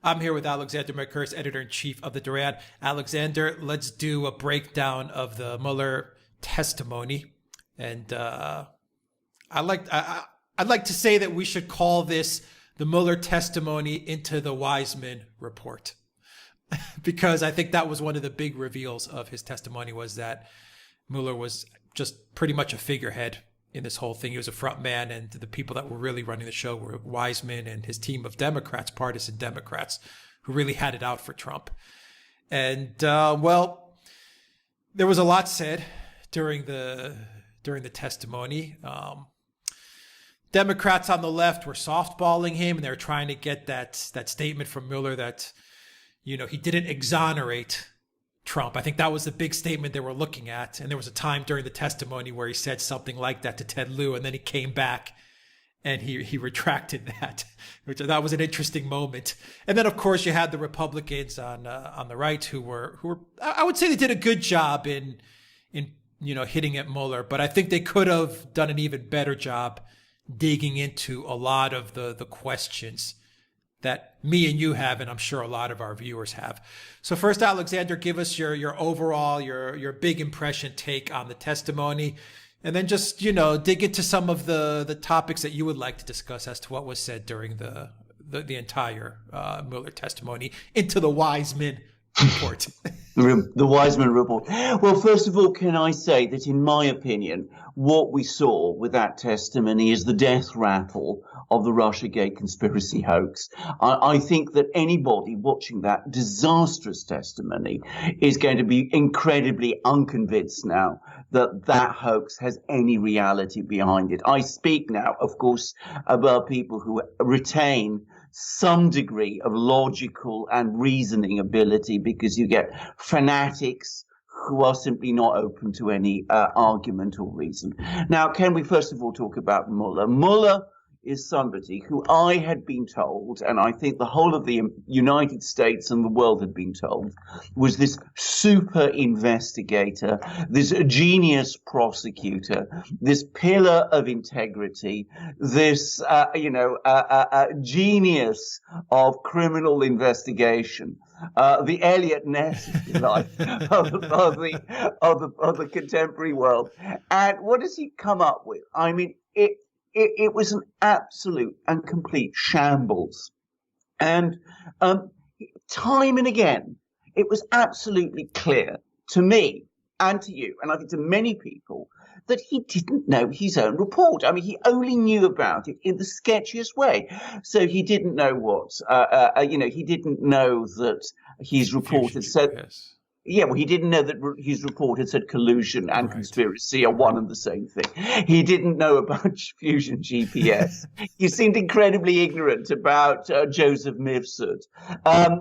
I'm here with Alexander Mercurs, editor-in-chief of the Duran. Alexander, let's do a breakdown of the Mueller testimony. And I'd like to say that we should call this the Mueller testimony into the Weissmann report. Because I think that was one of the big reveals of his testimony, was that Mueller was just pretty much a figurehead in this whole thing. He was a front man, and the people that were really running the show were Weissmann and his team of Democrats, partisan Democrats, who really had it out for Trump. And well, there was a lot said during the testimony. Democrats on the left were softballing him, and they were trying to get that statement from Mueller that, you know, he didn't exonerate Trump. I think that was the big statement they were looking at. And there was a time during the testimony where he said something like that to Ted Lieu, and then he came back and he retracted that, which that was an interesting moment. And then, of course, you had the Republicans on the right who were I would say they did a good job in hitting at Mueller, but I think they could have done an even better job digging into a lot of the questions that me and you have, and I'm sure a lot of our viewers have. So first, Alexander, give us your overall, your big impression take on the testimony, and then just, dig into some of the topics that you would like to discuss as to what was said during the entire Mueller testimony into the Weissmann report. The Weissmann report. Well, first of all, can I say that in my opinion, what we saw with that testimony is the death rattle of the Russiagate conspiracy hoax. I think that anybody watching that disastrous testimony is going to be incredibly unconvinced now that hoax has any reality behind it. I speak now, of course, about people who retain some degree of logical and reasoning ability, because you get fanatics who are simply not open to any argument or reason. Now, can we first of all talk about Mueller? Mueller is somebody who I had been told, and I think the whole of the United States and the world had been told, was this super investigator, this genius prosecutor, this pillar of integrity, this genius of criminal investigation. The Eliot Ness, if you like, of the contemporary world. And what does he come up with? I mean, it was an absolute and complete shambles. And time and again, it was absolutely clear to me and to you, and I think to many people, that he didn't know his own report. I mean, he only knew about it in the sketchiest way. So he didn't know he didn't know that his report had said... Yes. Yeah, well, he didn't know that his report had said collusion and conspiracy are one and the same thing. He didn't know about fusion GPS. He seemed incredibly ignorant about Joseph Mifsud.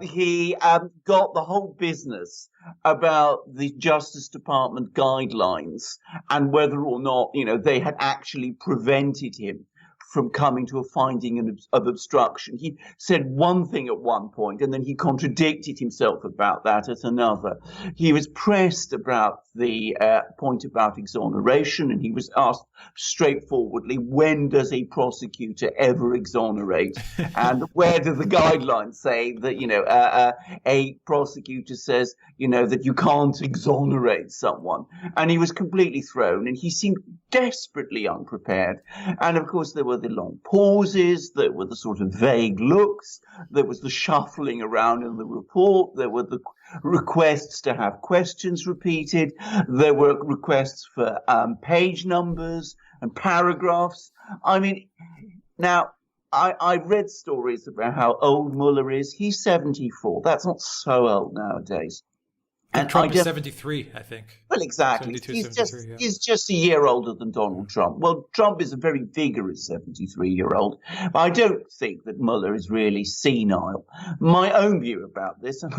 He got the whole business about the Justice Department guidelines and whether or not, they had actually prevented him from coming to a finding of obstruction. He said one thing at one point, and then he contradicted himself about that at another. He was pressed about the point about exoneration, and he was asked straightforwardly, when does a prosecutor ever exonerate? And where do the guidelines say that, a prosecutor says, that you can't exonerate someone? And he was completely thrown, and he seemed desperately unprepared. And of course, there were the long pauses, there were the sort of vague looks, there was the shuffling around in the report, there were the requests to have questions repeated, there were requests for page numbers and paragraphs. I mean, now, I've read stories about how old Mueller is. He's 74. That's not so old nowadays. And Trump is 73, I think. Well, exactly. He's just a year older than Donald Trump. Well, Trump is a very vigorous 73-year-old. But I don't think that Mueller is really senile. My own view about this, and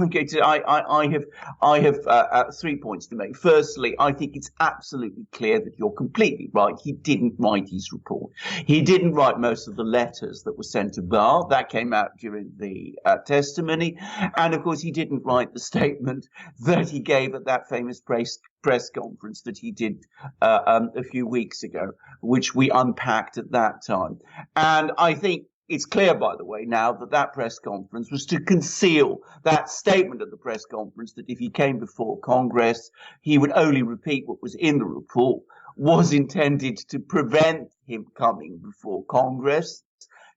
I have 3 points to make. Firstly, I think it's absolutely clear that you're completely right. He didn't write his report. He didn't write most of the letters that were sent to Barr. That came out during the testimony. And, of course, he didn't write the statement that he gave at that famous press conference that he did a few weeks ago, which we unpacked at that time. And I think, it's clear, by the way, now that that press conference was to conceal that statement at the press conference that if he came before Congress, he would only repeat what was in the report, was intended to prevent him coming before Congress,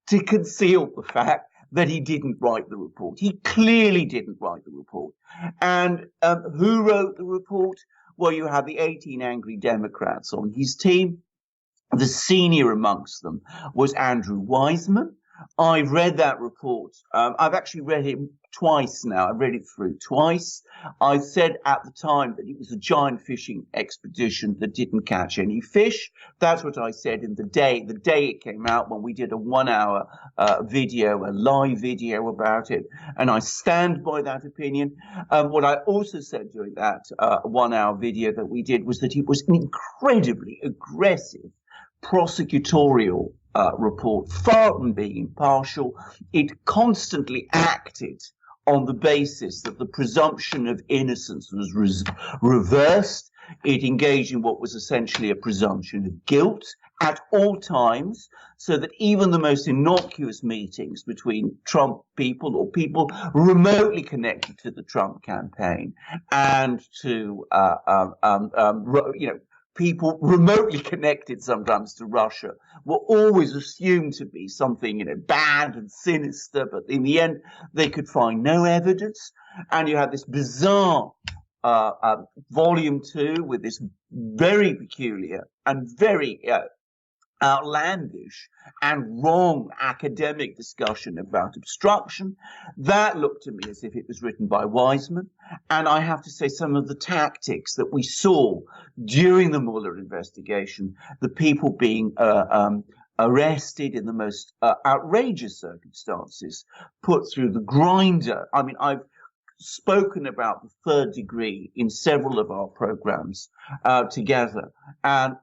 to conceal the fact that he didn't write the report. He clearly didn't write the report. And who wrote the report? Well, you had the 18 angry Democrats on his team. The senior amongst them was Andrew Weissmann. I read that report. I've actually read it twice now. I've read it through twice. I said at the time that it was a giant fishing expedition that didn't catch any fish. That's what I said in the day it came out, when we did a 1 hour video, a live video about it. And I stand by that opinion. What I also said during that 1 hour video that we did was that it was an incredibly aggressive prosecutorial report, far from being impartial. It constantly acted on the basis that the presumption of innocence was reversed. It engaged in what was essentially a presumption of guilt at all times, so that even the most innocuous meetings between Trump people or people remotely connected to the Trump campaign and to people remotely connected sometimes to Russia were always assumed to be something, bad and sinister, but in the end, they could find no evidence. And you had this bizarre volume 2 with this very peculiar and very outlandish and wrong academic discussion about obstruction. That looked to me as if it was written by Weissmann. And I have to say, some of the tactics that we saw during the Mueller investigation, the people being arrested in the most outrageous circumstances, put through the grinder. I mean, I've spoken about the third degree in several of our programs together, and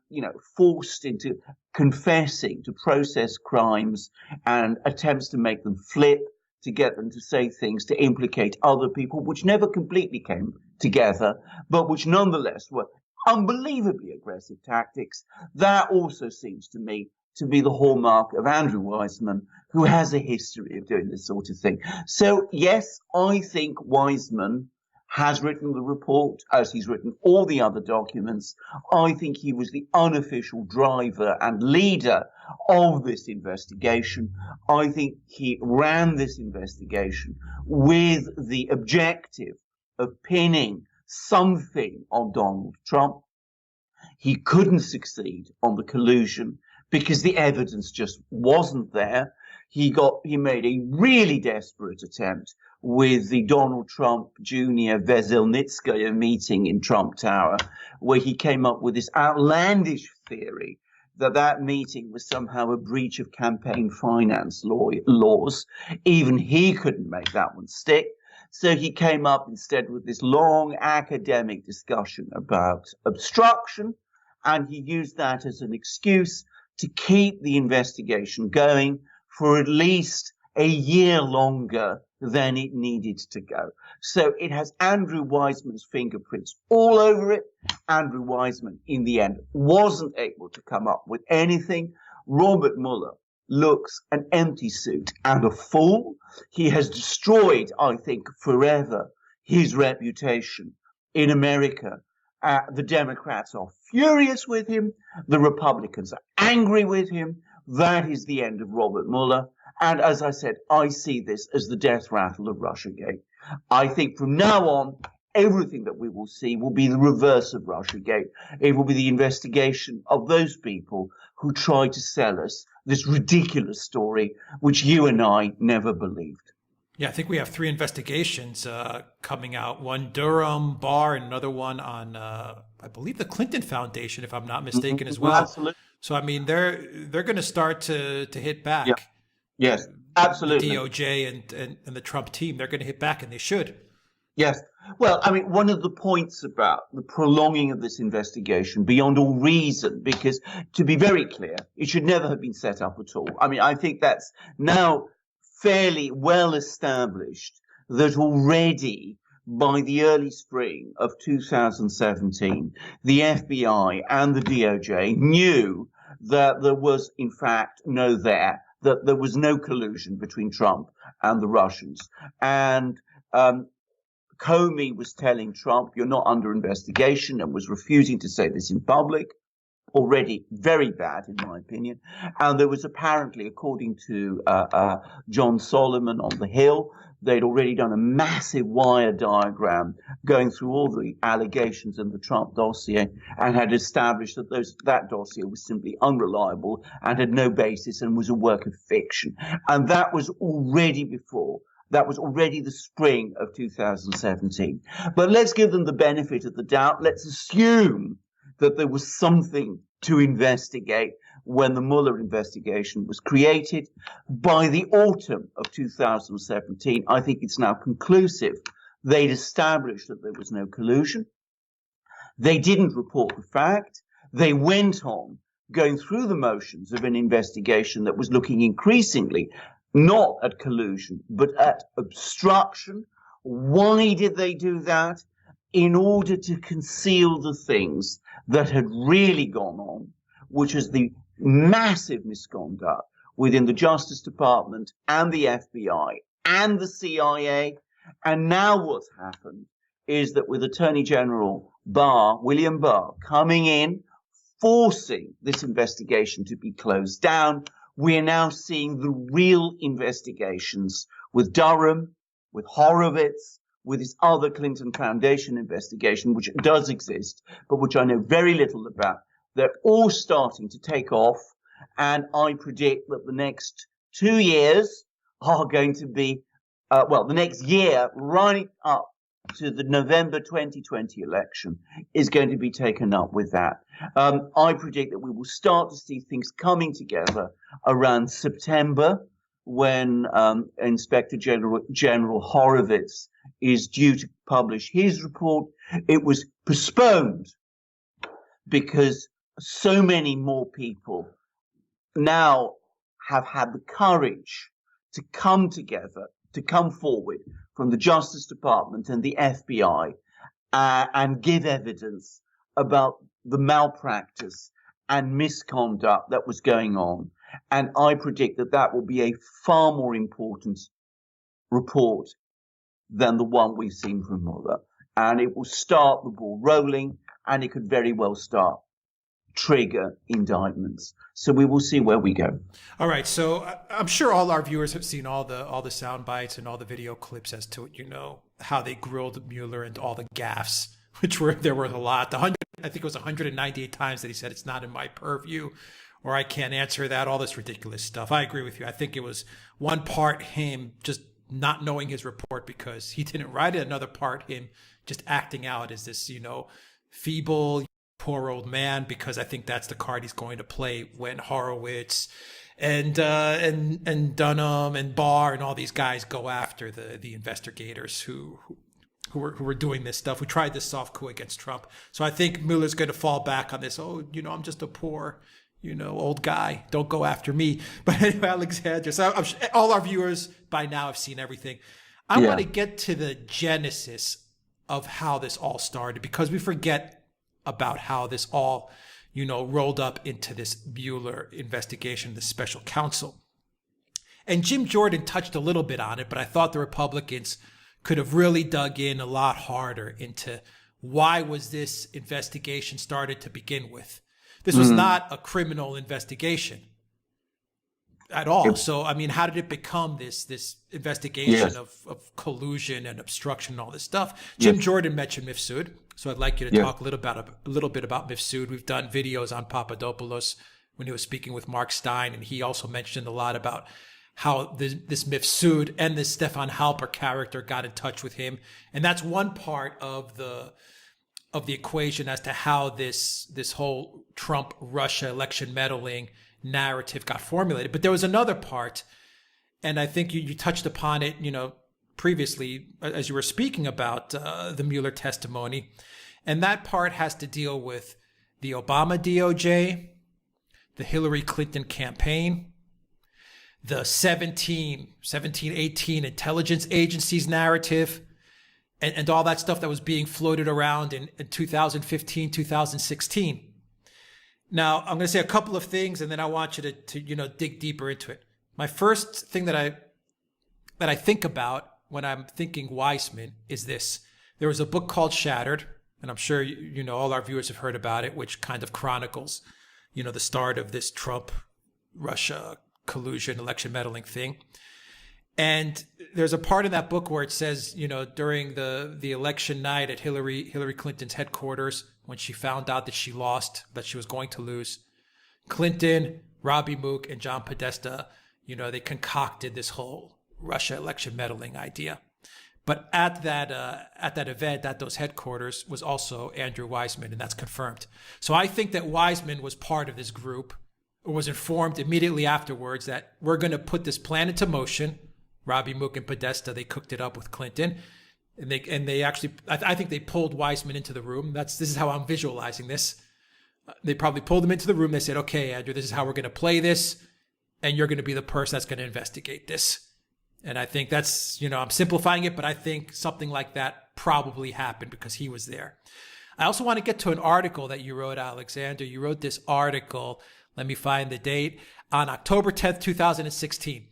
forced into confessing to process crimes and attempts to make them flip, to get them to say things to implicate other people, which never completely came together, but which nonetheless were unbelievably aggressive tactics. That also seems to me to be the hallmark of Andrew Weissmann, who has a history of doing this sort of thing. So, yes, I think Weissmann has written the report, as he's written all the other documents. I think he was the unofficial driver and leader of this investigation. I think he ran this investigation with the objective of pinning something on Donald Trump. He couldn't succeed on the collusion because the evidence just wasn't there. He made a really desperate attempt with the Donald Trump Jr. Veselnitskaya meeting in Trump Tower, where he came up with this outlandish theory that meeting was somehow a breach of campaign finance laws. Even he couldn't make that one stick. So he came up instead with this long academic discussion about obstruction, and he used that as an excuse to keep the investigation going for at least a year longer than it needed to go. So it has Andrew Weissmann's fingerprints all over it. Andrew Weissmann, in the end, wasn't able to come up with anything. Robert Mueller looks an empty suit and a fool. He has destroyed, I think, forever his reputation in America. The Democrats are furious with him. The Republicans are angry with him. That is the end of Robert Mueller. And as I said, I see this as the death rattle of Russiagate. I think from now on, everything that we will see will be the reverse of Russiagate. It will be the investigation of those people who tried to sell us this ridiculous story, which you and I never believed. Yeah, I think we have 3 investigations coming out. One Durham, Barr, and another one on, I believe, the Clinton Foundation, if I'm not mistaken, as well. Absolutely. So, I mean, they're going to start to hit back. Yeah. Yes, absolutely. The DOJ and the Trump team, they're going to hit back, and they should. Yes. Well, I mean, one of the points about the prolonging of this investigation beyond all reason, because to be very clear, it should never have been set up at all. I mean, I think that's now fairly well established that already by the early spring of 2017, the FBI and the DOJ knew that there was, in fact, that there was no collusion between Trump and the Russians. And Comey was telling Trump, you're not under investigation, and was refusing to say this in public. Already very bad, in my opinion. And there was apparently, according to John Solomon on the Hill, they'd already done a massive wire diagram going through all the allegations in the Trump dossier and had established that that dossier was simply unreliable and had no basis and was a work of fiction. And that was already the spring of 2017. But let's give them the benefit of the doubt. Let's assume that there was something to investigate when the Mueller investigation was created. By the autumn of 2017, I think it's now conclusive. They'd established that there was no collusion. They didn't report the fact. They went on going through the motions of an investigation that was looking increasingly not at collusion, but at obstruction. Why did they do that? In order to conceal the things that had really gone on, which is the massive misconduct within the Justice Department and the FBI and the CIA. And now what's happened is that with Attorney General William Barr, coming in, forcing this investigation to be closed down, we are now seeing the real investigations with Durham, with Horowitz, with this other Clinton Foundation investigation, which does exist, but which I know very little about. They're all starting to take off, and I predict that the next 2 years are going to be, the next year, right up to the November 2020 election, is going to be taken up with that. I predict that we will start to see things coming together around September, when Inspector General Horowitz is due to publish his report. It was postponed because so many more people now have had the courage to come together, to come forward from the Justice Department and the FBI and give evidence about the malpractice and misconduct that was going on. And I predict that that will be a far more important report than the one we've seen from Mueller. And it will start the ball rolling, and it could very well trigger indictments. So we will see where we go. All right. So I'm sure all our viewers have seen all the sound bites and all the video clips as to, how they grilled Mueller and all the gaffes, there were a lot. I think it was 198 times that he said it's not in my purview, or I can't answer that, all this ridiculous stuff. I agree with you. I think it was one part him just not knowing his report because he didn't write it, another part him just acting out as this, feeble, poor old man, because I think that's the card he's going to play when Horowitz and Dunham and Barr and all these guys go after the investigators who were doing this stuff, who tried this soft coup against Trump. So I think Mueller's going to fall back on this, I'm just a poor, old guy. Don't go after me. But anyway, Alexander, so I'm sure all our viewers by now have seen everything. I want to get to the genesis of how this all started, because we forget about how this all, rolled up into this Mueller investigation, the special counsel. And Jim Jordan touched a little bit on it, but I thought the Republicans could have really dug in a lot harder into why was this investigation started to begin with. This was not a criminal investigation at all. So, how did it become this investigation of collusion and obstruction and all this stuff? Jim Jordan mentioned Mifsud, so I'd like you to talk a little bit about Mifsud. We've done videos on Papadopoulos when he was speaking with Mark Stein, and he also mentioned a lot about how this Mifsud and this Stefan Halper character got in touch with him. And that's one part of the equation as to how this whole Trump-Russia election meddling narrative got formulated. But there was another part, and I think you touched upon it, previously as you were speaking about the Mueller testimony. And that part has to deal with the Obama DOJ, the Hillary Clinton campaign, the 18 intelligence agencies narrative, and all that stuff that was being floated around in 2015, 2016. Now, I'm going to say a couple of things, and then I want you to dig deeper into it. My first thing that I think about when I'm thinking Weissmann is this. There was a book called Shattered, and I'm sure you know all our viewers have heard about it, which kind of chronicles, the start of this Trump, Russia collusion, election meddling thing. And there's a part in that book where it says, during the election night at Hillary Clinton's headquarters, when she found out that she lost, that she was going to lose, Clinton, Robbie Mook, and John Podesta, they concocted this whole Russia election meddling idea. But at that event, at those headquarters, was also Andrew Weissmann, and that's confirmed. So I think that Weissmann was part of this group, or was informed immediately afterwards that we're going to put this plan into motion. Robbie Mook and Podesta, they cooked it up with Clinton, and they actually, I think they pulled Weissmann into the room. This is how I'm visualizing this. They probably pulled him into the room. They said, "Okay, Andrew, this is how we're going to play this, and you're going to be the person that's going to investigate this." And I think that's, I'm simplifying it, but I think something like that probably happened because he was there. I also want to get to an article that you wrote, Alexander. You wrote this article, let me find the date, on October 10th, 2016.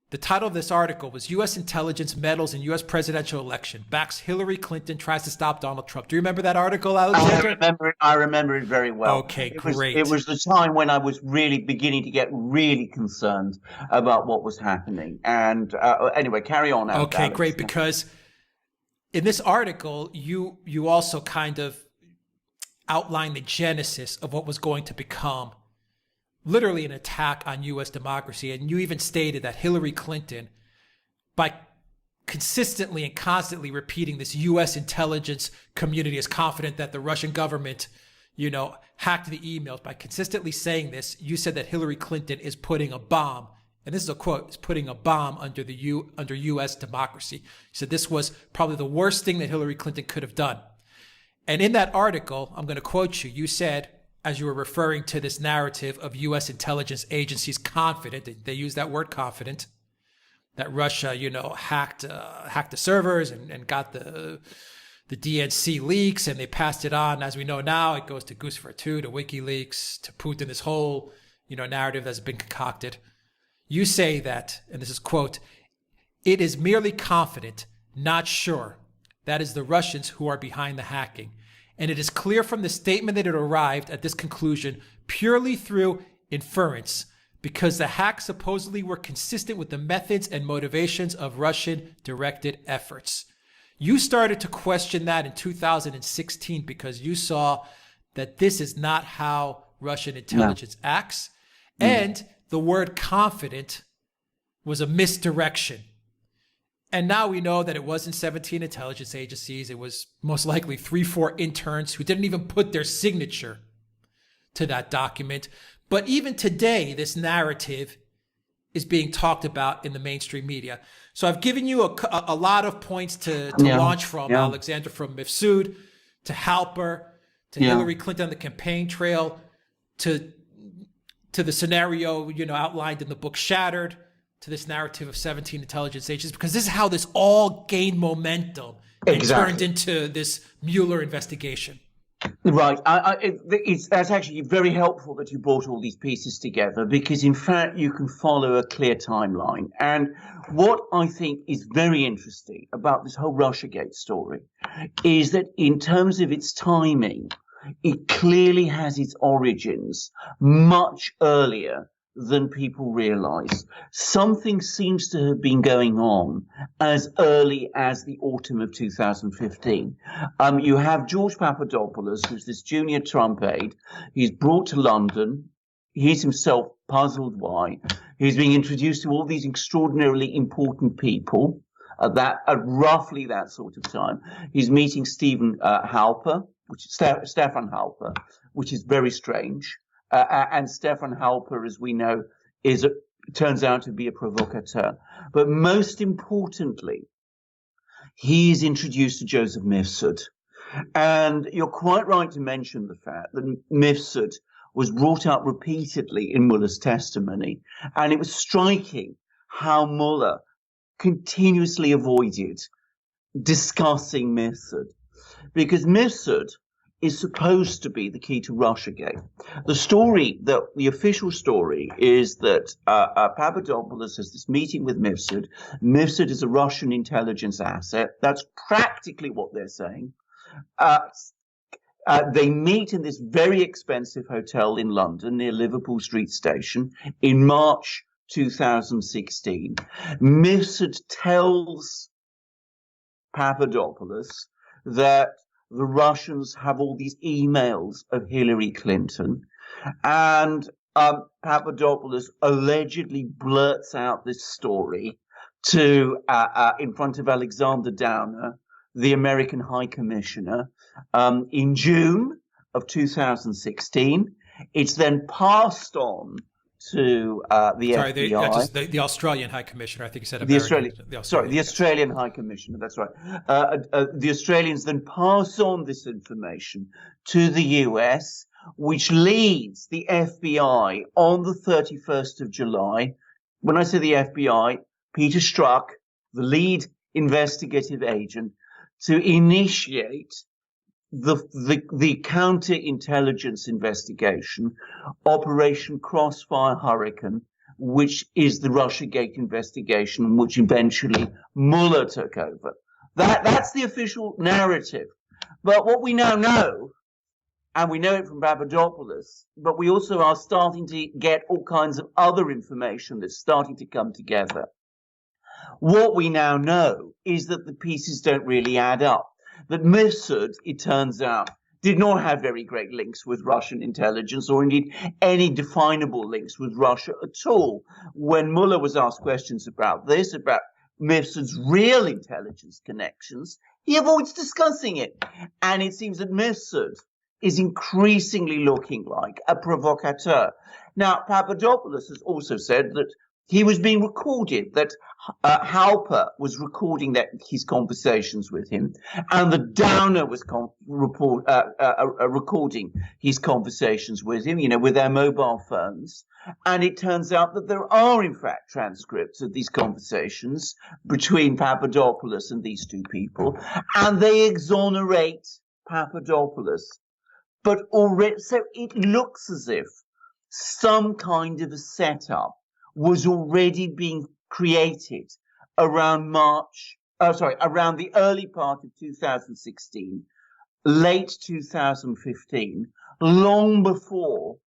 The title of this article was U.S. Intelligence Meddles in U.S. Presidential Election. Backs Hillary Clinton, tries to stop Donald Trump. Do you remember that article, Alexander? I remember it very well. Okay, great. It was the time when I was really beginning to get really concerned about what was happening. And anyway, carry on. Okay, Alex. Great. Because in this article, you also kind of outline the genesis of what was going to become literally an attack on U.S. democracy. And you even stated that Hillary Clinton, by consistently and constantly repeating this U.S. intelligence community is confident that the Russian government, hacked the emails, by consistently saying this, you said that Hillary Clinton is putting a bomb, and this is a quote, is putting a bomb under U.S. democracy. You said this was probably the worst thing that Hillary Clinton could have done. And in that article, I'm going to quote you, you said, as you were referring to this narrative of U.S. intelligence agencies confident, they use that word confident, that Russia, hacked the servers and got the DNC leaks, and they passed it on. As we know now, it goes to Guccifer 2, to WikiLeaks, to Putin, this whole, narrative that's been concocted. You say that, and this is quote, "It is merely confident, not sure. That is the Russians who are behind the hacking. And it is clear from the statement that it arrived at this conclusion purely through inference, because the hacks supposedly were consistent with the methods and motivations of Russian-directed efforts." You started to question that in 2016 because you saw that this is not how Russian intelligence acts. And the word confident was a misdirection. And now we know that it wasn't 17 intelligence agencies. It was most likely 3-4 interns who didn't even put their signature to that document. But even today, this narrative is being talked about in the mainstream media. So I've given you a lot of points to launch from, Alexander, from Mifsud to Halper to Hillary Clinton on the campaign trail to the scenario, outlined in the book Shattered, to this narrative of 17 intelligence agencies, because this is how this all gained momentum and turned into this Mueller investigation. Right. That's actually very helpful that you brought all these pieces together, because in fact you can follow a clear timeline. And what I think is very interesting about this whole Russiagate story is that in terms of its timing, it clearly has its origins much earlier than people realize. Something seems to have been going on as early as the autumn of 2015. You have George Papadopoulos, who's this junior Trump aide. He's brought to London. He's himself puzzled why. He's being introduced to all these extraordinarily important people at roughly that sort of time. He's meeting Stefan Halper, which is very strange. And Stefan Halper, as we know, turns out to be a provocateur. But most importantly, he is introduced to Joseph Mifsud. And you're quite right to mention the fact that Mifsud was brought up repeatedly in Mueller's testimony. And it was striking how Mueller continuously avoided discussing Mifsud. Because Mifsud is supposed to be the key to Russiagate. The official story is that Papadopoulos has this meeting with Mifsud. Mifsud is a Russian intelligence asset. That's practically what they're saying. They meet in this very expensive hotel in London near Liverpool Street Station in March 2016. Mifsud tells Papadopoulos that the Russians have all these emails of Hillary Clinton, and Papadopoulos allegedly blurts out this story to in front of Alexander Downer, the American High Commissioner, in June of 2016. It's then passed on to the FBI. The Australian High Commissioner. I think you said American. The Australian High Commissioner. That's right. The Australians then pass on this information to the US, which leads the FBI on the 31st of July. When I say the FBI, Peter Strzok, the lead investigative agent, to initiate the counterintelligence investigation, Operation Crossfire Hurricane, which is the Russiagate investigation, which eventually Mueller took over. That's the official narrative. But what we now know, and we know it from Papadopoulos, but we also are starting to get all kinds of other information that's starting to come together. What we now know is that the pieces don't really add up. That Mifsud, it turns out, did not have very great links with Russian intelligence, or indeed any definable links with Russia at all. When Mueller was asked questions about this, about Mifsud's real intelligence connections, he avoids discussing it. And it seems that Mifsud is increasingly looking like a provocateur. Now, Papadopoulos has also said that he was being recorded, that Halper was recording his conversations with him, and the Downer was recording his conversations with him, with their mobile phones. And it turns out that there are, in fact, transcripts of these conversations between Papadopoulos and these two people, and they exonerate Papadopoulos. But already, so it looks as if some kind of a setup was already being created around around the early part of 2016, late 2015, long before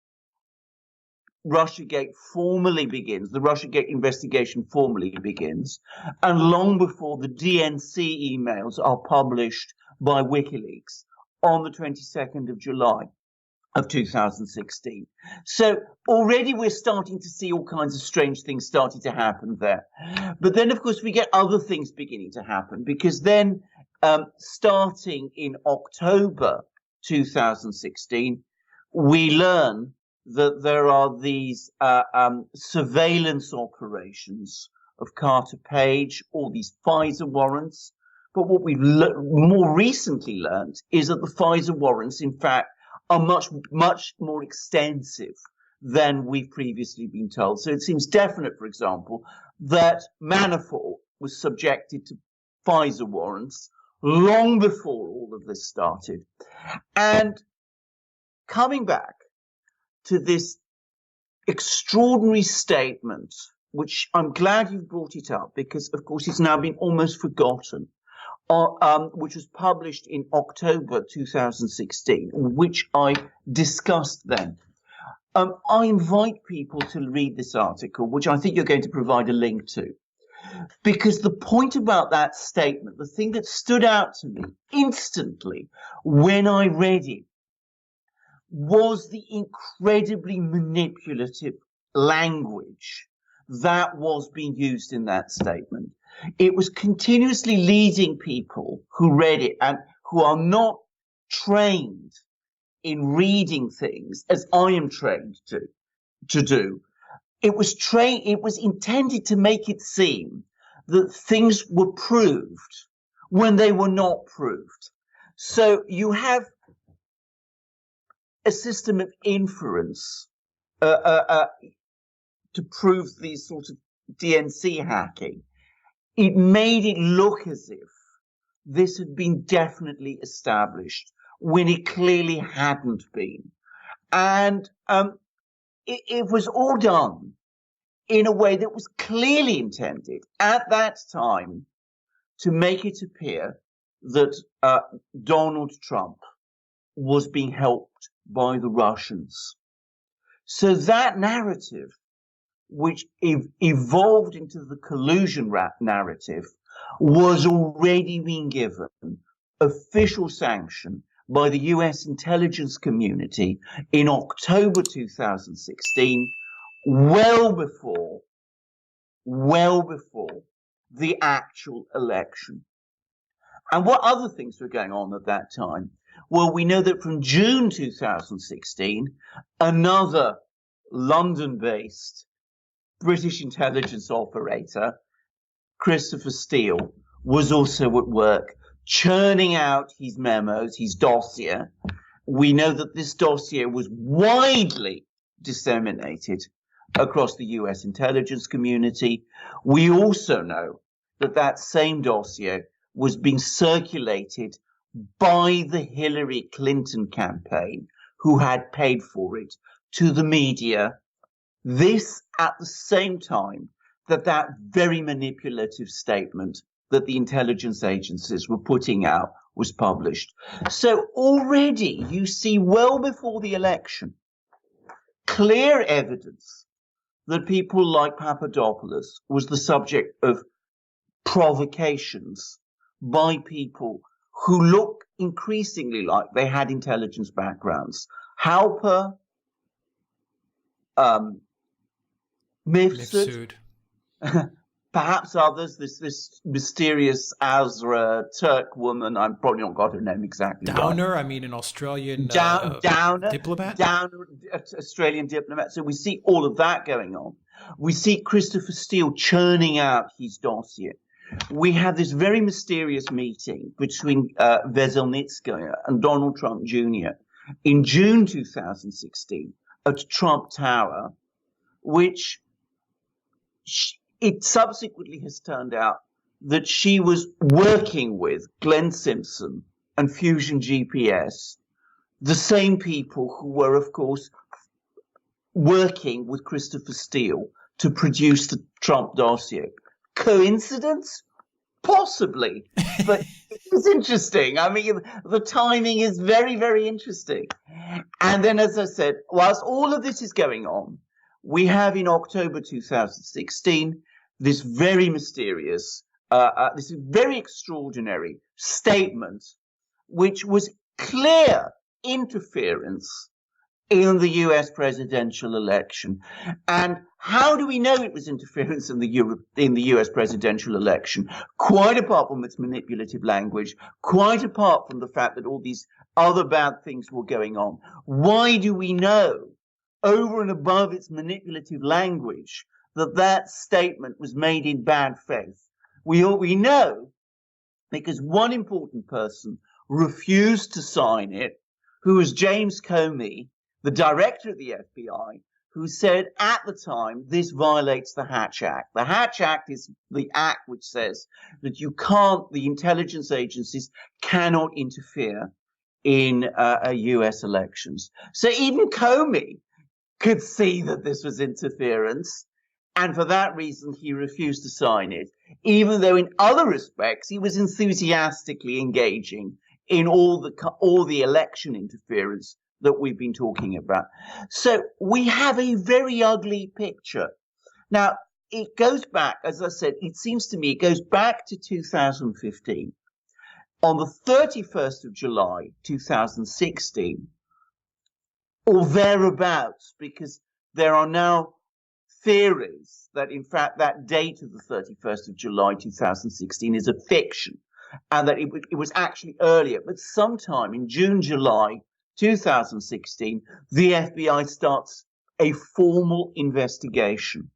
Russiagate formally begins, the Russiagate investigation formally begins, and long before the DNC emails are published by WikiLeaks on the 22nd of July of 2016. So already we're starting to see all kinds of strange things starting to happen there. But then, of course, we get other things beginning to happen, because then starting in October 2016, we learn that there are these surveillance operations of Carter Page, all these FISA warrants. But what we've more recently learned is that the FISA warrants, in fact, are much, much more extensive than we've previously been told. So it seems definite, for example, that Manafort was subjected to FISA warrants long before all of this started. And coming back to this extraordinary statement, which I'm glad you've brought it up, because, of course, it's now been almost forgotten, which was published in October 2016, which I discussed then. I invite people to read this article, which I think you're going to provide a link to, because the point about that statement, the thing that stood out to me instantly when I read it, was the incredibly manipulative language that was being used in that statement. It was continuously leading people who read it and who are not trained in reading things as I am trained to do. It was intended to make it seem that things were proved when they were not proved. So you have a system of inference to prove these sort of DNC hacking. It made it look as if this had been definitely established when it clearly hadn't been. And it was all done in a way that was clearly intended at that time to make it appear that Donald Trump was being helped by the Russians. So that narrative, which evolved into the collusion narrative, was already being given official sanction by the US intelligence community in October 2016, well before the actual election. And what other things were going on at that time? Well, we know that from June 2016, another London-based British intelligence operator, Christopher Steele, was also at work churning out his memos, his dossier. We know that this dossier was widely disseminated across the US intelligence community. We also know that that same dossier was being circulated by the Hillary Clinton campaign, who had paid for it, to the media. This at the same time that very manipulative statement that the intelligence agencies were putting out was published. So already you see, well before the election, clear evidence that people like Papadopoulos was the subject of provocations by people who look increasingly like they had intelligence backgrounds. Halper, Mifsud, perhaps others, this mysterious Azra Turk woman, I've probably not got her name exactly Downer, right. I mean, an Australian diplomat? Downer, Australian diplomat. So we see all of that going on. We see Christopher Steele churning out his dossier. We have this very mysterious meeting between Veselnitskaya and Donald Trump Jr. in June 2016 at Trump Tower, which it subsequently has turned out that she was working with Glenn Simpson and Fusion GPS, the same people who were, of course, working with Christopher Steele to produce the Trump dossier. Coincidence? Possibly, but it's interesting. I mean, the timing is very, very interesting. And then, as I said, whilst all of this is going on, we have in October 2016 this very mysterious, this very extraordinary statement, which was clear interference in the US presidential election. And how do we know it was interference in the US presidential election? Quite apart from its manipulative language, quite apart from the fact that all these other bad things were going on. Why do we know, over and above its manipulative language, that statement was made in bad faith? We know because one important person refused to sign it, who was James Comey, the director of the FBI, who said at the time, this violates the Hatch Act. The Hatch Act is the act which says that the intelligence agencies cannot interfere in US elections. So even Comey could see that this was interference, and for that reason he refused to sign it, even though in other respects he was enthusiastically engaging in all the election interference that we've been talking about. So we have a very ugly picture. Now, it goes back, as I said, it seems to me it goes back to 2015. On the 31st of July, 2016, or thereabouts, because there are now theories that, in fact, that date of the 31st of July, 2016 is a fiction, and that it was actually earlier. But sometime in June, July 2016, the FBI starts a formal investigation.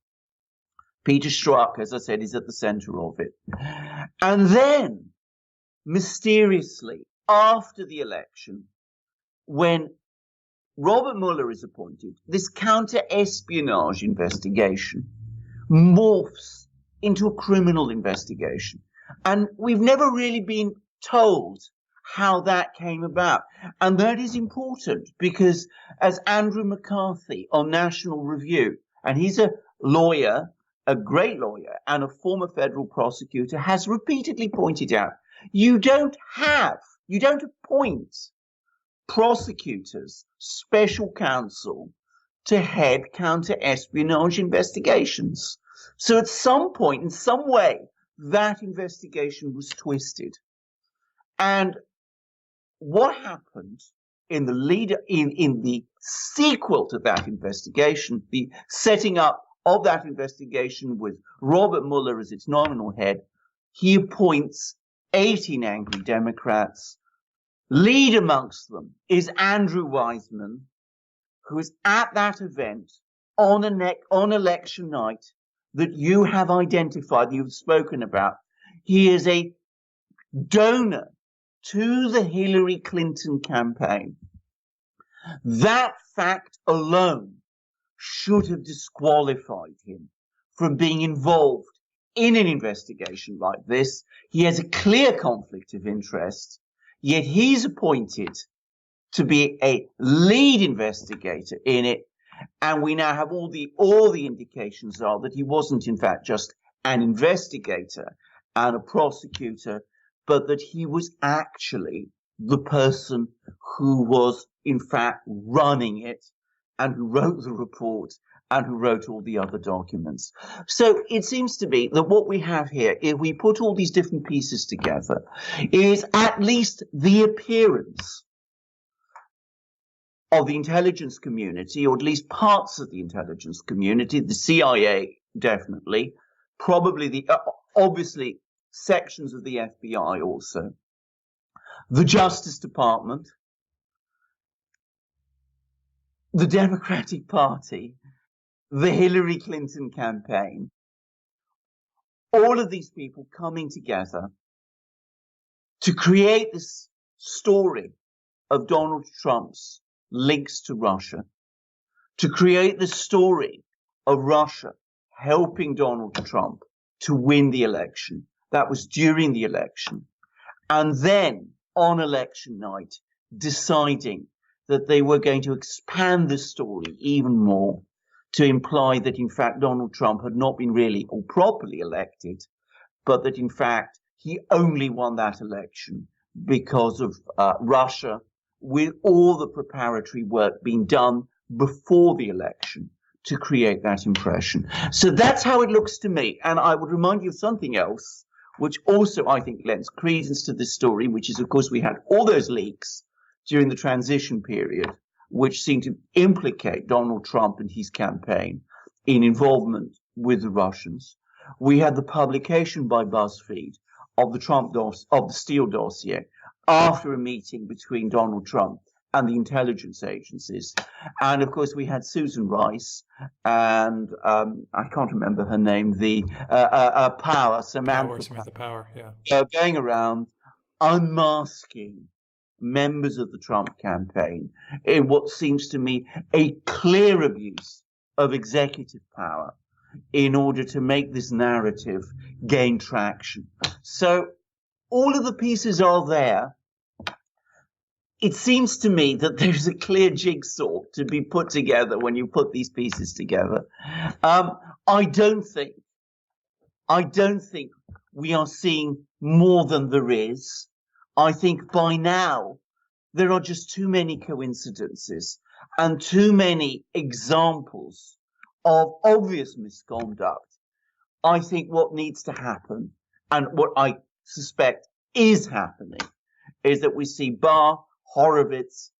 Peter Strzok, as I said, is at the center of it. And then, mysteriously, after the election, when Robert Mueller is appointed, this counter-espionage investigation morphs into a criminal investigation. And we've never really been told how that came about. And that is important because, as Andrew McCarthy on National Review, and he's a lawyer, a great lawyer, and a former federal prosecutor, has repeatedly pointed out, you don't appoint prosecutors, special counsel to head counter-espionage investigations. So at some point, in some way, that investigation was twisted. And what happened in the sequel to that investigation, the setting up of that investigation with Robert Mueller as its nominal head, he appoints 18 angry Democrats. Lead amongst them is Andrew Weissmann, who is at that event on election night that you have identified, you've spoken about. He is a donor to the Hillary Clinton campaign. That fact alone should have disqualified him from being involved in an investigation like this. He has a clear conflict of interest, yet he's appointed to be a lead investigator in it. And we now have all the indications are that he wasn't in fact just an investigator and a prosecutor, but that he was actually the person who was in fact running it and who wrote the report and who wrote all the other documents. So it seems to me that what we have here, if we put all these different pieces together, is at least the appearance of the intelligence community, or at least parts of the intelligence community, the CIA definitely, probably obviously sections of the FBI also, the Justice Department, the Democratic Party, the Hillary Clinton campaign, all of these people coming together to create this story of Donald Trump's links to Russia, to create the story of Russia helping Donald Trump to win the election. That was during the election. And then on election night, deciding that they were going to expand the story even more to imply that, in fact, Donald Trump had not been really or properly elected, but that, in fact, he only won that election because of Russia, with all the preparatory work being done before the election to create that impression. So that's how it looks to me. And I would remind you of something else, which also I think lends credence to this story, which is, of course, we had all those leaks during the transition period, which seemed to implicate Donald Trump and his campaign in involvement with the Russians. We had the publication by BuzzFeed of the Steele dossier after a meeting between Donald Trump and the intelligence agencies. And of course, we had Susan Rice and I can't remember her name, the Samantha Power, yeah. Going around unmasking members of the Trump campaign in what seems to me a clear abuse of executive power in order to make this narrative gain traction. So all of the pieces are there. It seems to me that there's a clear jigsaw to be put together when you put these pieces together. I don't think we are seeing more than there is. I think by now there are just too many coincidences and too many examples of obvious misconduct. I think what needs to happen, and what I suspect is happening, is that we see Barr, Horowitz,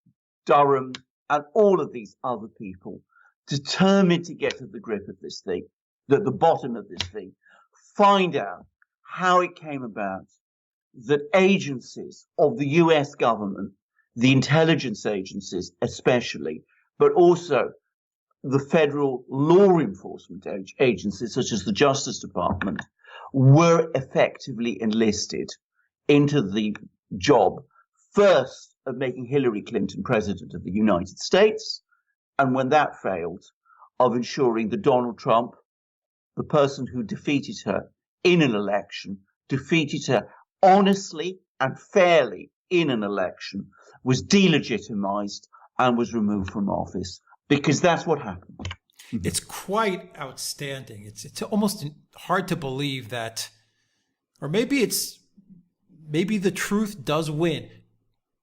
Durham, and all of these other people determined to get to the grip of this thing, at the bottom of this thing, find out how it came about that agencies of the US government, the intelligence agencies especially, but also the federal law enforcement agencies such as the Justice Department, were effectively enlisted into the job, first of making Hillary Clinton president of the United States, and when that failed, of ensuring that Donald Trump, the person who defeated her in an election, defeated her honestly and fairly in an election was delegitimized and was removed from office, because that's what happened. It's quite outstanding. It's almost hard to believe that, or maybe the truth does win,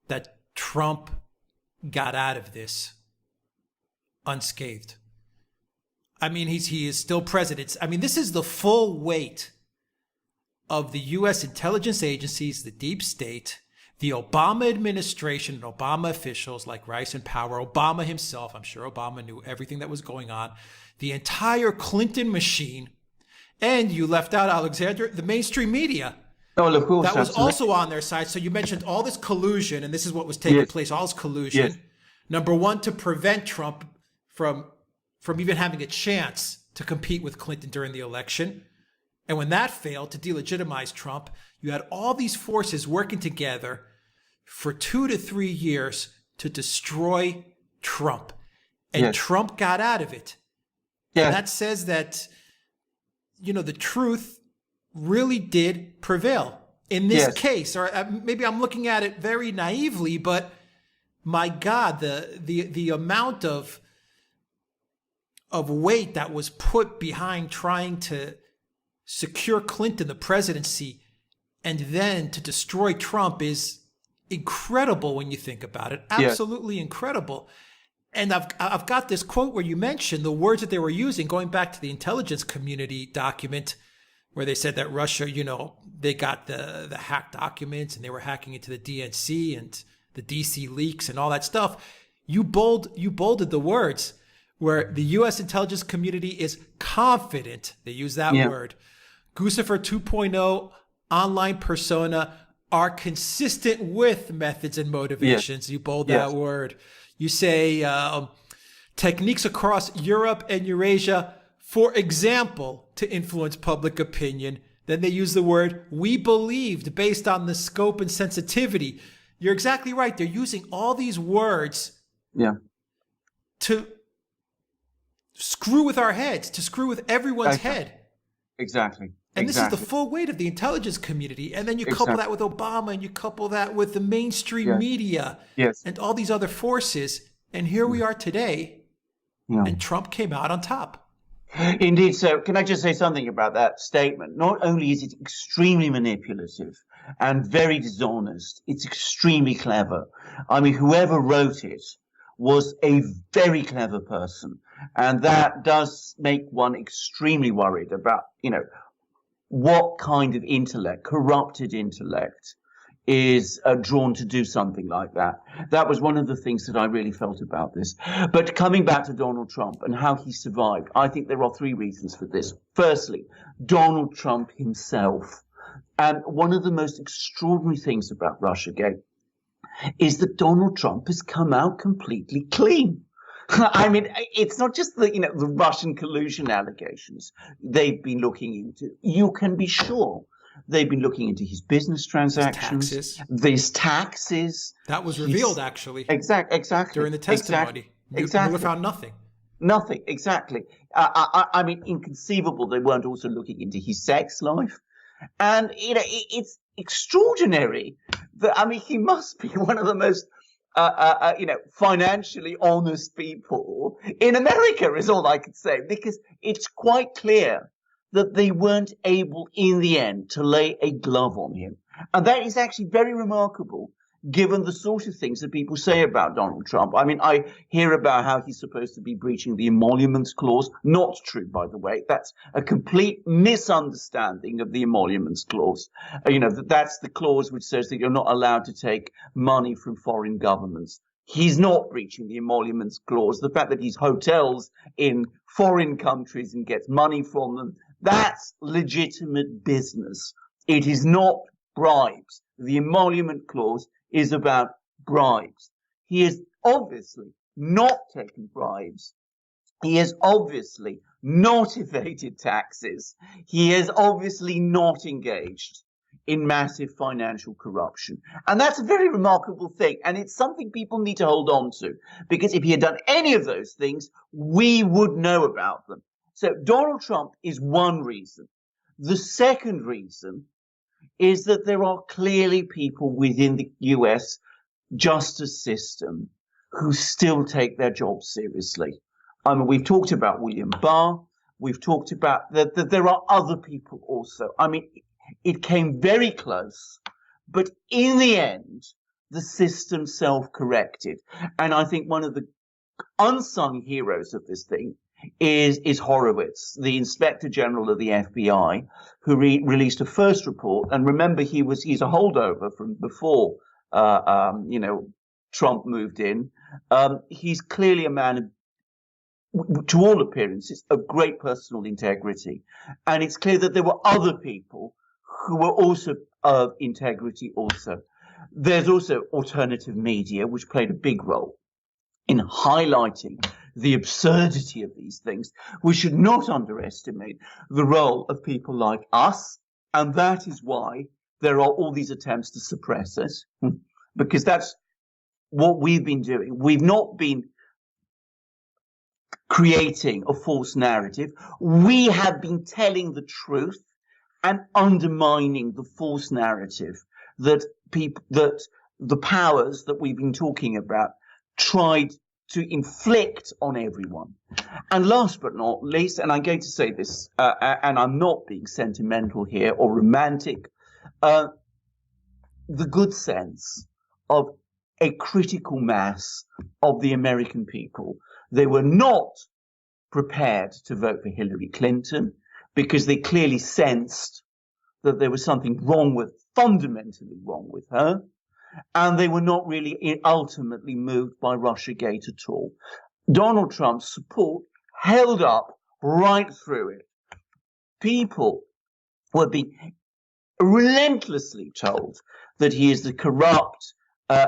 that Trump got out of this unscathed. I mean, he is still president. I mean, this is the full weight of the U.S. intelligence agencies, the deep state, the Obama administration and Obama officials like Rice and Power, Obama himself. I'm sure Obama knew everything that was going on, the entire Clinton machine. And you left out, Alexander, the mainstream media. Oh, of course. That was also on their side. So you mentioned all this collusion, and this is what was taking place, all this collusion. Yes. Number one, to prevent Trump from even having a chance to compete with Clinton during the election. And when that failed, to delegitimize Trump, you had all these forces working together for 2 to 3 years to destroy Trump. And Trump got out of it. And that says that, the truth really did prevail in this case. Or maybe I'm looking at it very naively, but my God, the amount of weight that was put behind trying to secure Clinton the presidency and then to destroy Trump is incredible when you think about it. Absolutely incredible. And I've got this quote where you mentioned the words that they were using, going back to the intelligence community document, where they said that Russia, they got the hacked documents and they were hacking into the DNC and the DC leaks and all that stuff. You bolded the words where the U.S. intelligence community is confident, they use that word, Guccifer 2.0 online persona are consistent with methods and motivations. You bold that word. You say techniques across Europe and Eurasia, for example, to influence public opinion. Then they use the word we believed based on the scope and sensitivity. You're exactly right. They're using all these words to screw with our heads, to screw with everyone's head. Exactly. And this is the full weight of the intelligence community. And then you couple that with Obama, and you couple that with the mainstream media and all these other forces. And here we are today, and Trump came out on top. Indeed. So can I just say something about that statement? Not only is it extremely manipulative and very dishonest, it's extremely clever. I mean, whoever wrote it was a very clever person. And that does make one extremely worried about, what kind of intellect, corrupted intellect, is drawn to do something like that. That was one of the things that I really felt about this. But coming back to Donald Trump and how he survived, I think there are 3 reasons for this. Firstly, Donald Trump himself. And one of the most extraordinary things about Russiagate is that Donald Trump has come out completely clean. I mean, it's not just the Russian collusion allegations they've been looking into. You can be sure they've been looking into his business transactions, these taxes. That was revealed, actually. Exactly. During the testimony. Mueller found nothing. Nothing, exactly. I mean, inconceivable they weren't also looking into his sex life. And, it's extraordinary that, he must be one of the most financially honest people in America is all I could say, because it's quite clear that they weren't able in the end to lay a glove on him. And that is actually very remarkable, given the sort of things that people say about Donald Trump. I mean, I hear about how he's supposed to be breaching the emoluments clause. Not true, by the way. That's a complete misunderstanding of the emoluments clause. That's the clause which says that you're not allowed to take money from foreign governments. He's not breaching the emoluments clause. The fact that he's hotels in foreign countries and gets money from them, that's legitimate business. It is not bribes. The emolument clause is about bribes. He has obviously not taken bribes. He has obviously not evaded taxes. He has obviously not engaged in massive financial corruption. And that's a very remarkable thing. And it's something people need to hold on to, because if he had done any of those things, we would know about them. So Donald Trump is one reason. The second reason is that there are clearly people within the US justice system who still take their job seriously. I mean, we've talked about William Barr. We've talked about that there are other people also. I mean, it came very close, but in the end, the system self-corrected. And I think one of the unsung heroes of this thing is Horowitz, the Inspector General of the FBI, who released a first report. And remember, he's a holdover from before, Trump moved in. He's clearly a man of, to all appearances, of great personal integrity. And it's clear that there were other people who were also of integrity also. There's also alternative media, which played a big role in highlighting the absurdity of these things. We should not underestimate the role of people like us, and that is why there are all these attempts to suppress us, because that's what we've been doing. We've not been creating a false narrative. We have been telling the truth and undermining the false narrative that the powers that we've been talking about tried to inflict on everyone. And last but not least, and I'm going to say this, and I'm not being sentimental here or romantic, the good sense of a critical mass of the American people. They were not prepared to vote for Hillary Clinton because they clearly sensed that there was something fundamentally wrong with her. And they were not really ultimately moved by Russiagate at all. Donald Trump's support held up right through it. People were being relentlessly told that he is the corrupt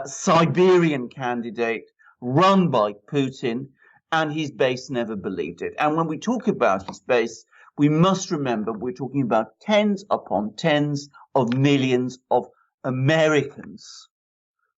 Siberian candidate run by Putin, and his base never believed it. And when we talk about his base, we must remember we're talking about tens upon tens of millions of Americans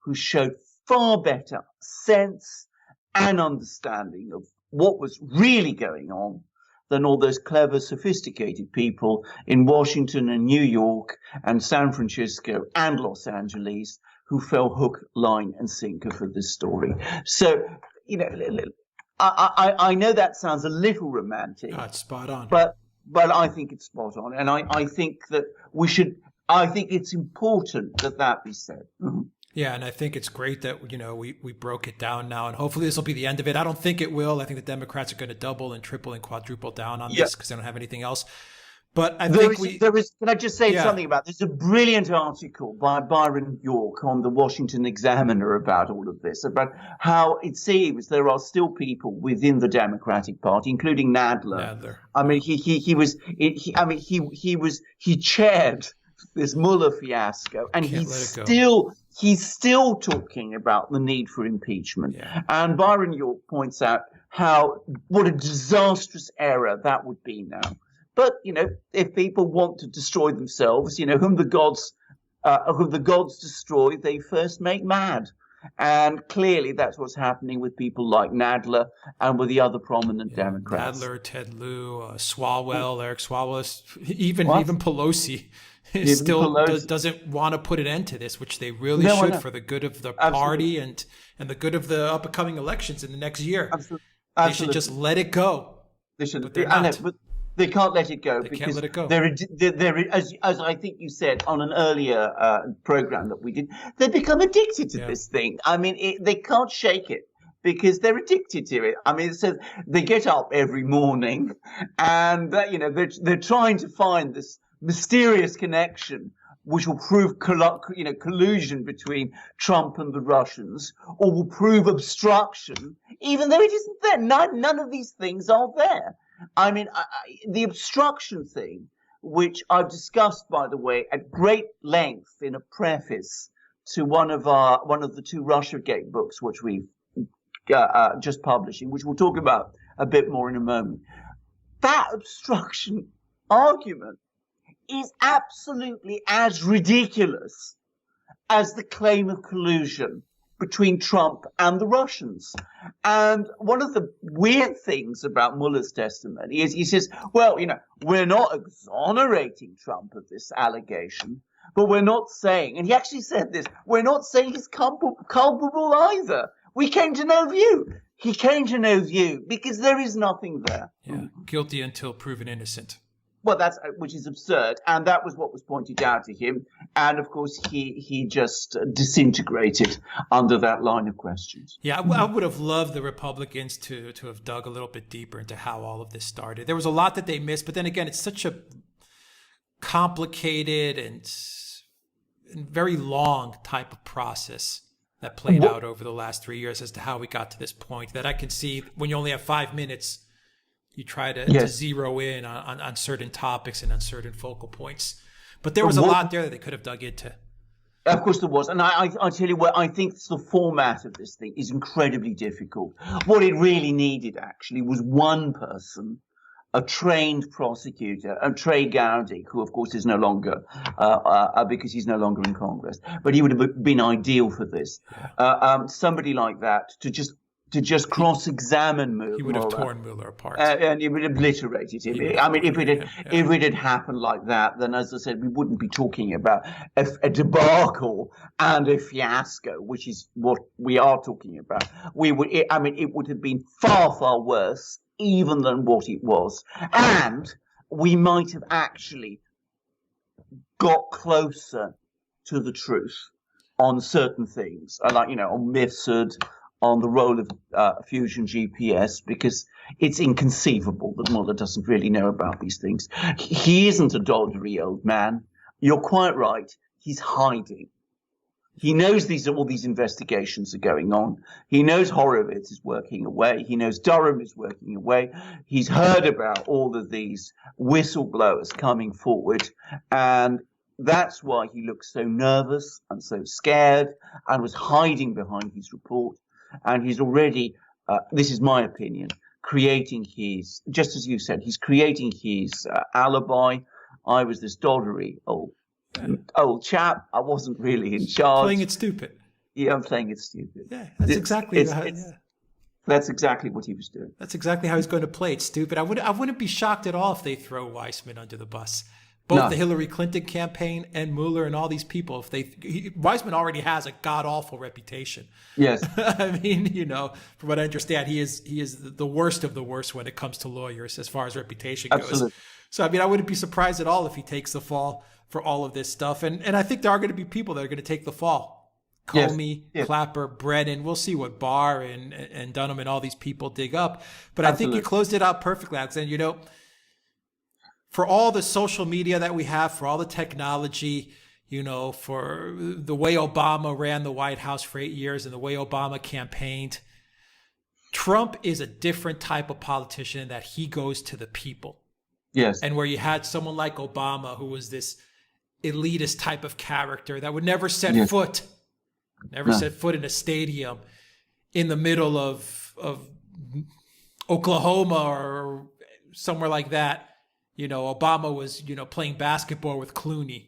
who showed far better sense and understanding of what was really going on than all those clever, sophisticated people in Washington and New York and San Francisco and Los Angeles who fell hook, line, and sinker for this story. So, I know that sounds a little romantic. Oh, it's spot on. But I think it's spot on. And I think that I think it's important that be said. Mm-hmm. Yeah, and I think it's great that, we broke it down now, and hopefully this will be the end of it. I don't think it will. I think the Democrats are going to double and triple and quadruple down on this because they don't have anything else. But there is, can I just say something about this? There's a brilliant article by Byron York on the Washington Examiner about all of this, about how it seems there are still people within the Democratic Party, including Nadler. I mean, he chaired this Mueller fiasco, and he's still talking about the need for impeachment. Yeah. And Byron York points out what a disastrous error that would be now. But, if people want to destroy themselves, whom the gods destroy, they first make mad. And clearly that's what's happening with people like Nadler and with the other prominent Democrats. Nadler, Ted Lieu, Swalwell, Eric Swalwell, even Pelosi doesn't want to put an end to this, which they really should for the good of the party and the good of the upcoming elections in the next year. Absolutely. They should just let it go. They should. But they're not. They can't let it go because they're as I think you said on an earlier program that we did, they become addicted to this thing. I mean, they can't shake it because they're addicted to it. I mean, so they get up every morning and they're trying to find this mysterious connection which will prove collusion between Trump and the Russians, or will prove obstruction, even though it isn't there. None of these things are there. I mean, the obstruction thing, which I've discussed, by the way, at great length in a preface to one of the two Russiagate books, which we've just publishing, which we'll talk about a bit more in a moment. That obstruction argument is absolutely as ridiculous as the claim of collusion between Trump and the Russians. And one of the weird things about Mueller's testimony is he says, well, we're not exonerating Trump of this allegation, But we're not saying, and he actually said this, we're not saying he's culpable either. We came to no view. He came to no view because there is nothing there. Yeah, guilty until proven innocent. Well, which is absurd, and that was what was pointed out to him. And of course, he just disintegrated under that line of questions. Yeah, I would have loved the Republicans to have dug a little bit deeper into how all of this started. There was a lot that they missed, but then again, it's such a complicated and very long type of process that played out over the last 3 years as to how we got to this point, that I can see when you only have 5 minutes, you try to zero in on certain topics and on certain focal points. But there was a lot there that they could have dug into. Of course there was. And I tell you what, I think the format of this thing is incredibly difficult. What it really needed, actually, was one person, a trained prosecutor, Trey Gowdy, who of course is no longer, because he's no longer in Congress, but he would have been ideal for this. Somebody like that to just cross-examine Mueller. He would have torn Mueller apart. And he would have obliterated him. I mean, if it had happened like that, then as I said, we wouldn't be talking about a debacle and a fiasco, which is what we are talking about. It would have been far, far worse even than what it was. And we might have actually got closer to the truth on certain things, like, on Mifsud, on the role of Fusion GPS, because it's inconceivable that Mueller doesn't really know about these things. He isn't a doddery old man. You're quite right. He's hiding. He knows all these investigations are going on. He knows Horowitz is working away. He knows Durham is working away. He's heard about all of these whistleblowers coming forward, and that's why he looks so nervous and so scared and was hiding behind his report. And he's already, this is my opinion, creating just as you said, he's creating his alibi. I was this doddery old chap. I wasn't really in charge. Playing it stupid. Yeah, I'm playing it stupid. Yeah, that's exactly that's exactly what he was doing. That's exactly how he's going to play it, stupid. I wouldn't be shocked at all if they throw Weissmann under the bus. Both the Hillary Clinton campaign and Mueller and all these people. Weissmann already has a god-awful reputation. Yes. I mean, from what I understand, he is the worst of the worst when it comes to lawyers as far as reputation goes. Absolutely. So, I mean, I wouldn't be surprised at all if he takes the fall for all of this stuff. And I think there are going to be people that are going to take the fall. Comey, Clapper, Brennan. We'll see what Barr and Dunham and all these people dig up. But I think you closed it out perfectly, Alexander. For all the social media that we have, for all the technology, for the way Obama ran the White House for 8 years and the way Obama campaigned, Trump is a different type of politician, that he goes to the people. Yes. And where you had someone like Obama, who was this elitist type of character that would never set foot in a stadium in the middle of Oklahoma or somewhere like that. Obama was, playing basketball with Clooney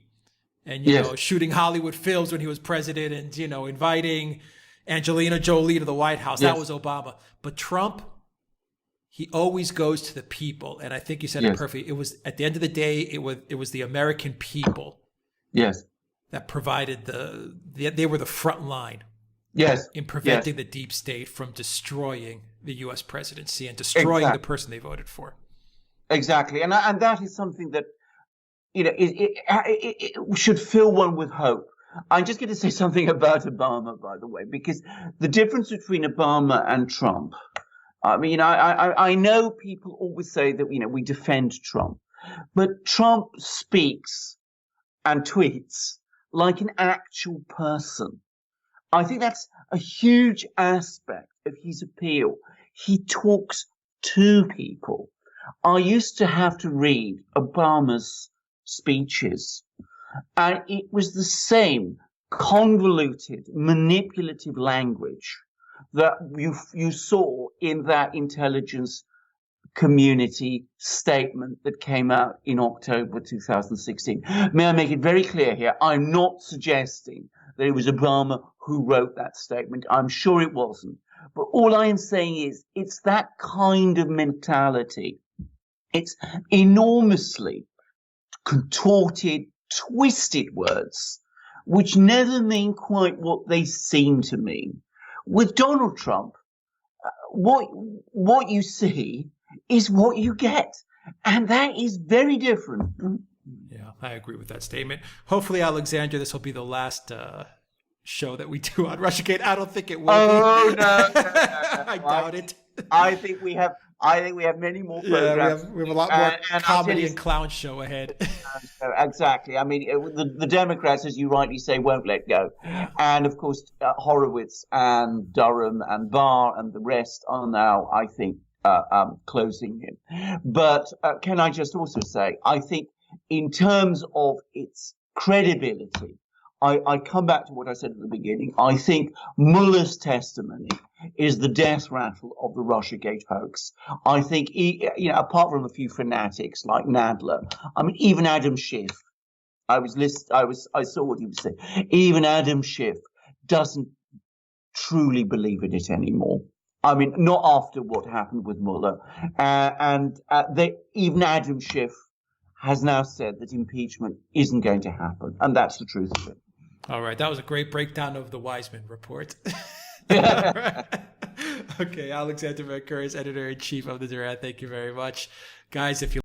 and, shooting Hollywood films when he was president and, inviting Angelina Jolie to the White House. Yes. That was Obama. But Trump, he always goes to the people. And I think you said it perfectly. It was, at the end of the day, it was the American people that provided they were the front line in preventing the deep state from destroying the U.S. presidency and destroying the person they voted for. Exactly, and that is something that it should fill one with hope. I'm just going to say something about Obama, by the way, because the difference between Obama and Trump. I mean, I know people always say that we defend Trump, but Trump speaks and tweets like an actual person. I think that's a huge aspect of his appeal. He talks to people. I used to have to read Obama's speeches, and it was the same convoluted, manipulative language that you saw in that intelligence community statement that came out in October 2016. May I make it very clear here? I'm not suggesting that it was Obama who wrote that statement. I'm sure it wasn't. But all I am saying is it's that kind of mentality. It's enormously contorted, twisted words, which never mean quite what they seem to mean. With Donald Trump, what you see is what you get, and that is very different. Yeah, I agree with that statement. Hopefully, Alexander, this will be the last show that we do on Russiagate. I don't think it will be. No. I doubt it. I think we have many more programs. Yeah, we have a lot more comedy and clown show ahead. Exactly. I mean, the Democrats, as you rightly say, won't let go. And of course, Horowitz and Durham and Barr and the rest are now, I think, closing in. But can I just also say, I think in terms of its credibility, I come back to what I said at the beginning. I think Mueller's testimony is the death rattle of the Russiagate hoax. I think, apart from a few fanatics like Nadler, I mean, even Adam Schiff, I saw what he was saying. Even Adam Schiff doesn't truly believe in it anymore. I mean, not after what happened with Mueller. Even Adam Schiff has now said that impeachment isn't going to happen. And that's the truth of it. All right. That was a great breakdown of the Weissmann report. Okay. Alexander Mercouris, editor-in-chief of the Duran. Thank you very much. Guys, if you